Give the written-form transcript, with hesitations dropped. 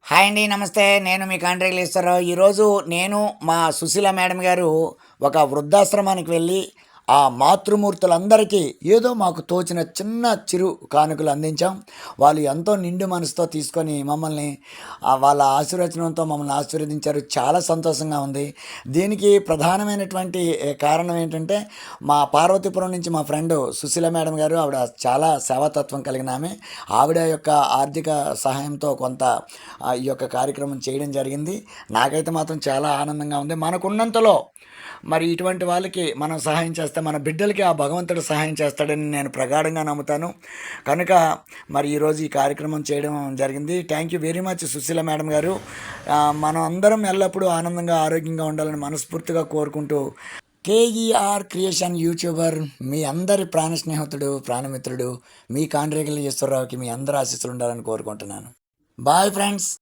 Hi అండి. నమస్తే. నేను మీ కాంట్రాక్టర్ ఈరోజు నేను మా సుశీల మేడం గారు ఒక వృద్ధాశ్రమానికి వెళ్ళి ఆ మాతృమూర్తులందరికీ ఏదో మాకు తోచిన చిన్న చిరు కానుకలు అందించాం. వాళ్ళు ఎంతో నిండు మనసుతో తీసుకొని మమ్మల్ని వాళ్ళ ఆశీర్వచనంతో మమ్మల్ని ఆశీర్వదించారు. చాలా సంతోషంగా ఉంది. దీనికి ప్రధానమైనటువంటి కారణం ఏంటంటే మా పార్వతీపురం నుంచి మా ఫ్రెండ్ సుశీల మేడం గారు ఆవిడ చాలా సేవాతత్వం కలిగిన ఆమె. ఆవిడ యొక్క ఆర్థిక సహాయంతో కొంత ఈ యొక్క కార్యక్రమం చేయడం జరిగింది. నాకైతే మాత్రం చాలా ఆనందంగా ఉంది. మనకున్నంతలో మరి ఇటువంటి వాళ్ళకి మనం సహాయం చేస్తే మన బిడ్డలకి ఆ భగవంతుడు సహాయం చేస్తాడని నేను ప్రగాఢంగా నమ్ముతాను. కనుక మరి ఈరోజు ఈ కార్యక్రమం చేయడం జరిగింది. Thank you very much Sushila madam గారు. మనం అందరం ఎల్లప్పుడూ ఆనందంగా ఆరోగ్యంగా ఉండాలని మనస్ఫూర్తిగా కోరుకుంటూ కేఈఆర్ క్రియేషన్ యూట్యూబర్ మీ అందరి ప్రాణ స్నేహితుడు ప్రాణమిత్రుడు మీ కాండ్రేగల ఈశ్వరరావుకి మీ అందరి ఆశీస్సులు ఉండాలని కోరుకుంటున్నాను. Bye friends.